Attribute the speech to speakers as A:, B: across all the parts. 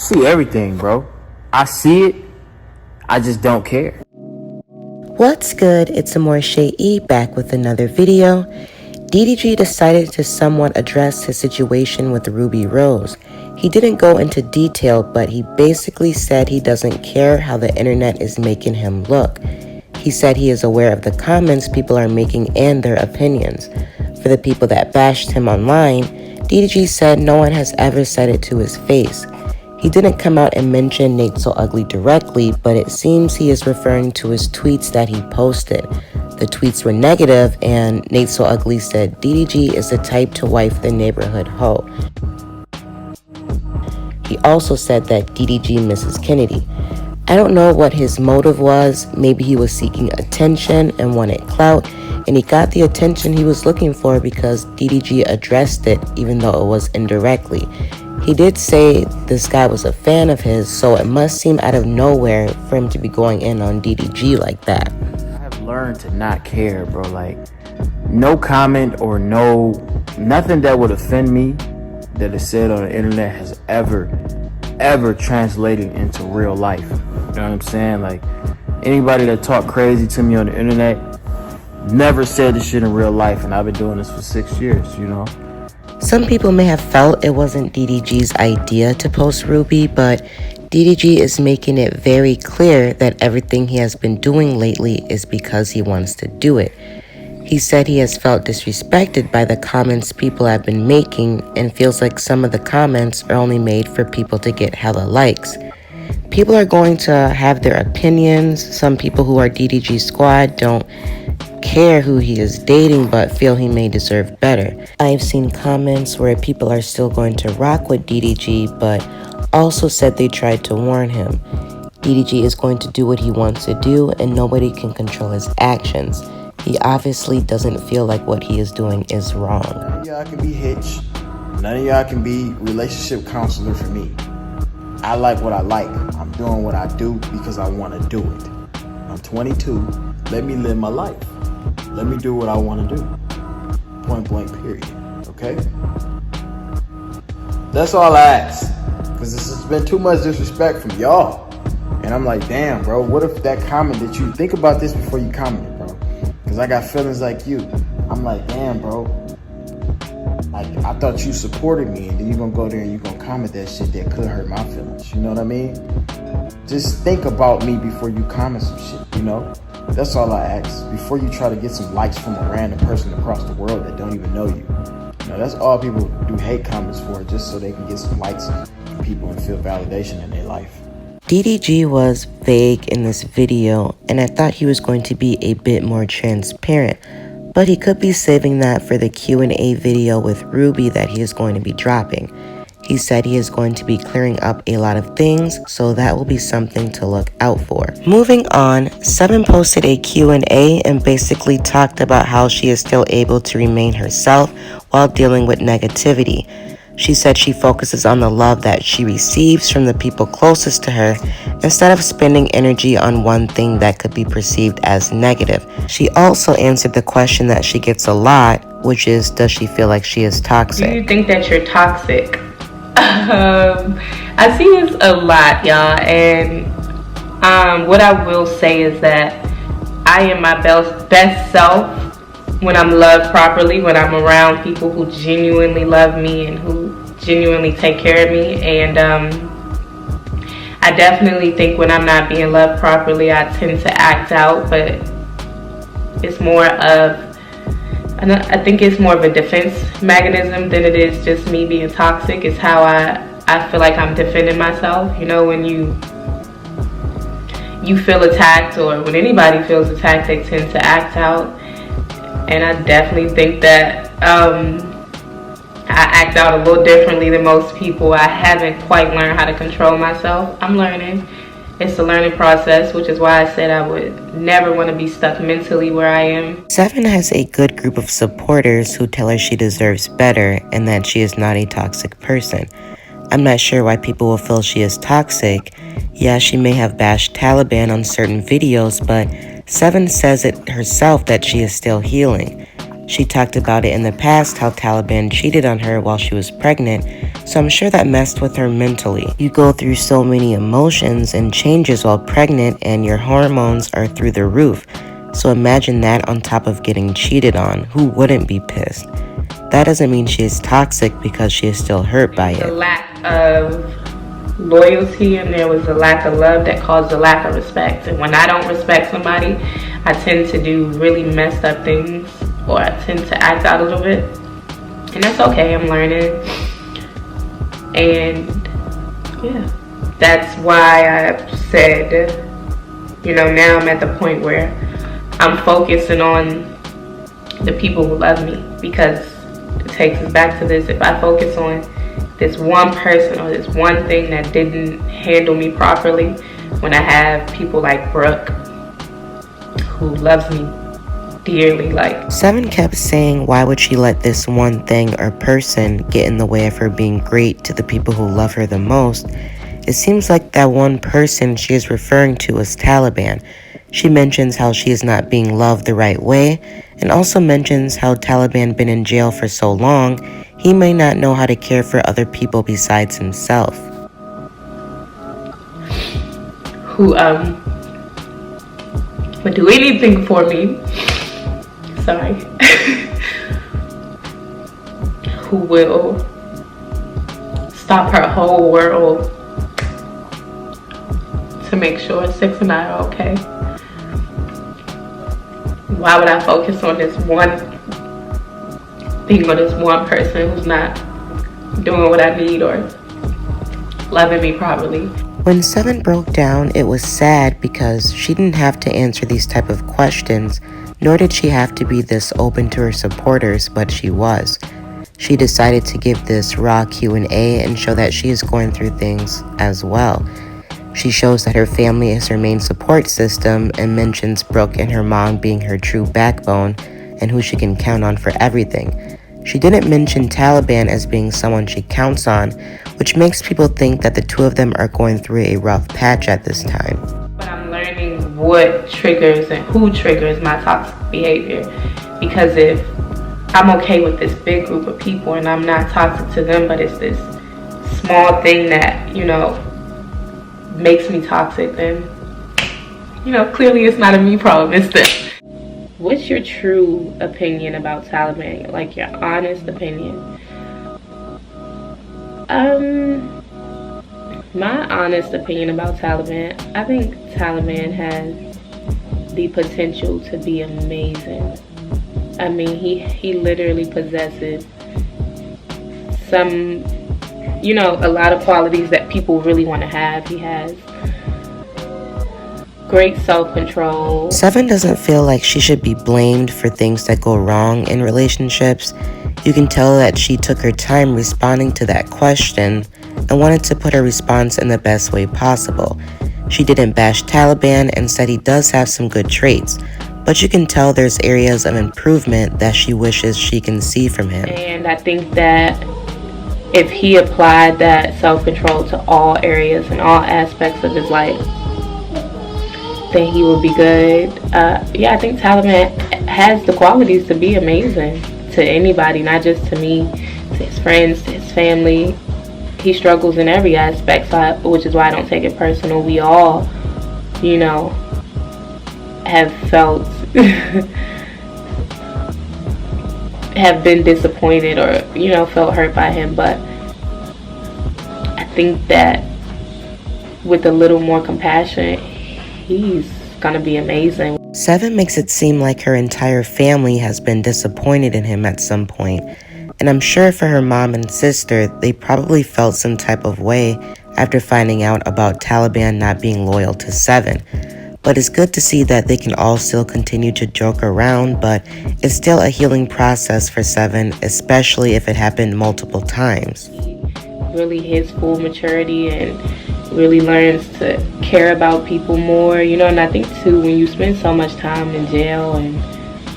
A: See everything, bro. I see it. I just don't care.
B: What's good? It's Amorshe E back with another video. DDG decided to somewhat address his situation with Ruby Rose. He didn't go into detail, but he basically said he doesn't care how the internet is making him look. He said he is aware of the comments people are making and their opinions. For the people that bashed him online, DDG said no one has ever said it to his face. He didn't come out and mention Nate So Ugly directly, but it seems he is referring to his tweets that he posted. The tweets were negative, and Nate So Ugly said DDG is the type to wife the neighborhood hoe. He also said that DDG misses Kennedy. I don't know what his motive was. Maybe he was seeking attention and wanted clout, and he got the attention he was looking for because DDG addressed it, even though it was indirectly. He did say this guy was a fan of his, so it must seem out of nowhere for him to be going in on DDG like that.
A: I have learned to not care, bro. Like, no comment or nothing that would offend me that is said on the internet has ever translated into real life. You know what I'm saying? Like, anybody that talked crazy to me on the internet never said this shit in real life, and I've been doing this for 6 years, you know?
B: Some people may have felt it wasn't DDG's idea to post Ruby, but DDG is making it very clear that everything he has been doing lately is because he wants to do it. He said he has felt disrespected by the comments people have been making and feels like some of the comments are only made for people to get hella likes. People are going to have their opinions. Some people who are DDG squad don't care who he is dating but feel he may deserve better. I've seen comments where people are still going to rock with DDG but also said they tried to warn him. DDG is going to do what he wants to do and nobody can control his actions. He obviously doesn't feel like what he is doing is wrong.
C: None of y'all can be Hitch. None of y'all can be relationship counselor for me. I like what I like. I'm doing what I do because I want to do it. I'm 22. Let me live my life. Let me do what I want to do. Point blank, period. Okay? That's all I ask. Because this has been too much disrespect from y'all. And I'm like, damn, bro, what if that comment that you... Think about this before you comment, bro. Because I got feelings like you. I'm like, damn, bro. Like, I thought you supported me. And then you're going to go there and you're going to comment that shit that could hurt my feelings. You know what I mean? Just think about me before you comment some shit, you know? That's all I ask. Before you try to get some likes from a random person across the world that don't even know you. You know, that's all people do hate comments for, just so they can get some likes from people and feel validation in their life.
B: DDG was vague in this video, and I thought he was going to be a bit more transparent, but he could be saving that for the Q&A video with Ruby that he is going to be dropping. He said he is going to be clearing up a lot of things, so that will be something to look out for. Moving on, Seven posted a Q&A and basically talked about how she is still able to remain herself while dealing with negativity. She said she focuses on the love that she receives from the people closest to her instead of spending energy on one thing that could be perceived as negative. She also answered the question that she gets a lot, which is, does she feel like she is toxic?
D: Do you think that you're toxic? I see this a lot, y'all, and what I will say is that I am my best self when I'm loved properly, when I'm around people who genuinely love me and who genuinely take care of me. And I definitely think when I'm not being loved properly, I tend to act out, but it's more of, I think it's more of a defense mechanism than it is just me being toxic. It's how I feel like I'm defending myself. You know, when you feel attacked, or when anybody feels attacked, they tend to act out. And I definitely think that I act out a little differently than most people. I haven't quite learned how to control myself. I'm learning. It's a learning process, which is why I said I would never want to be stuck mentally where I am.
B: Seven has a good group of supporters who tell her she deserves better and that she is not a toxic person. I'm not sure why people will feel she is toxic. Yeah, she may have bashed Taliban on certain videos, but Seven says it herself that she is still healing. She talked about it in the past, how Taliban cheated on her while she was pregnant, so I'm sure that messed with her mentally. You go through so many emotions and changes while pregnant, and your hormones are through the roof. So imagine that on top of getting cheated on. Who wouldn't be pissed? That doesn't mean she is toxic because she is still hurt by it.
D: The lack of loyalty, and there was a lack of love that caused a lack of respect. And when I don't respect somebody, I tend to do really messed up things, or I tend to act out a little bit. And that's okay, I'm learning. And yeah, that's why I said, now I'm at the point where I'm focusing on the people who love me, because it takes us back to this. If I focus on this one person or this one thing that didn't handle me properly, when I have people like Brooke who loves me dearly, like.
B: 7 kept saying, why would she let this one thing or person get in the way of her being great to the people who love her the most? It seems like that one person she is referring to is Taliban. She mentions how she is not being loved the right way, and also mentions how Taliban been in jail for so long, he may not know how to care for other people besides himself.
D: Who would do anything for me. Sorry. Who will stop her whole world to make sure 6 and I are okay. Why would I focus on this one thing or this one person who's not doing what I need or loving me properly?
B: When 7 broke down, it was sad because she didn't have to answer these type of questions, nor did she have to be this open to her supporters, but she was. She decided to give this raw Q&A and show that she is going through things as well. She shows that her family is her main support system and mentions Brooke and her mom being her true backbone and who she can count on for everything. She didn't mention Taliban as being someone she counts on, which makes people think that the two of them are going through a rough patch at this time.
D: But I'm learning what triggers and who triggers my toxic behavior, because if I'm okay with this big group of people and I'm not toxic to them, but it's this small thing that, makes me toxic, then, clearly it's not a me problem, it's them. What's your true opinion about Taliban? Like, your honest opinion? My honest opinion about Taliban, I think Taliban has the potential to be amazing. I mean, he literally possesses some, a lot of qualities that people really want to have. He has great self-control.
B: 7 doesn't feel like she should be blamed for things that go wrong in relationships. You can tell that she took her time responding to that question and wanted to put her response in the best way possible. She didn't bash Taliban and said he does have some good traits, but you can tell there's areas of improvement that she wishes she can see from him.
D: And I think that if he applied that self-control to all areas and all aspects of his life, then he would be good. I think Taliban has the qualities to be amazing to anybody, not just to me, to his friends, to his family. He struggles in every aspect, which is why I don't take it personal. We all, have felt, have been disappointed or, felt hurt by him. But I think that with a little more compassion, he's gonna be amazing.
B: 7 makes it seem like her entire family has been disappointed in him at some point. And I'm sure for her mom and sister, they probably felt some type of way after finding out about Taliban not being loyal to 7. But it's good to see that they can all still continue to joke around, but it's still a healing process for 7, especially if it happened multiple times.
D: Really his full maturity and really learns to care about people more, and I think too, when you spend so much time in jail and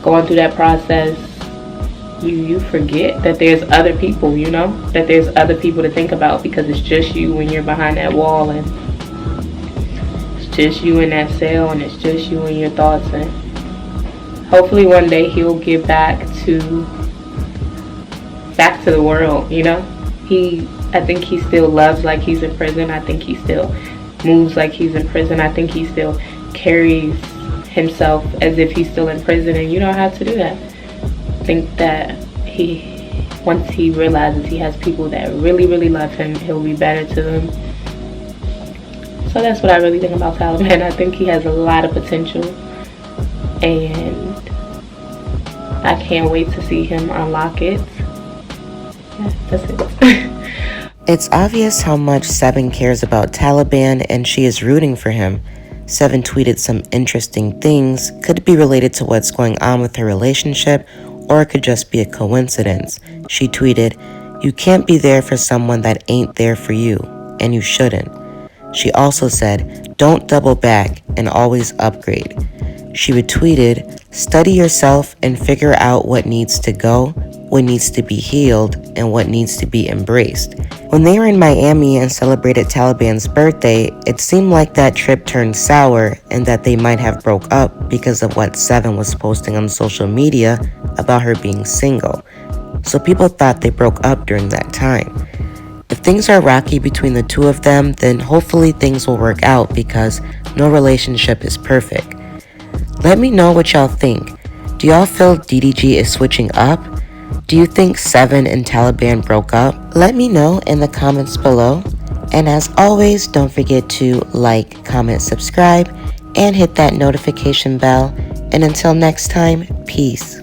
D: going through that process, you forget that there's other people, that there's other people to think about, because it's just you when you're behind that wall, and it's just you in that cell, and it's just you and your thoughts. And hopefully one day he'll get back back to the world, you know? I think he still loves like he's in prison. I think he still moves like he's in prison. I think he still carries himself as if he's still in prison, and you don't have to do that. I think that once he realizes he has people that really, really love him, he'll be better to them. So that's what I really think about Taliban. I think he has a lot of potential, and I can't wait to see him unlock it. Yeah, that's it.
B: It's obvious how much Seven cares about Taliban, and she is rooting for him. Seven tweeted some interesting things. Could be related to what's going on with her relationship, or it could just be a coincidence. She tweeted, "You can't be there for someone that ain't there for you, and you shouldn't." She also said, "Don't double back and always upgrade." She retweeted, "Study yourself and figure out what needs to go, what needs to be healed, and what needs to be embraced." When they were in Miami and celebrated Taliban's birthday, it seemed like that trip turned sour and that they might have broke up because of what Seven was posting on social media about her being single. So people thought they broke up during that time. If things are rocky between the two of them, then hopefully things will work out because no relationship is perfect. Let me know what y'all think. Do y'all feel DDG is switching up? Do you think Seven and Taliban broke up? Let me know in the comments below. And as always, don't forget to like, comment, subscribe, and hit that notification bell. And until next time, peace.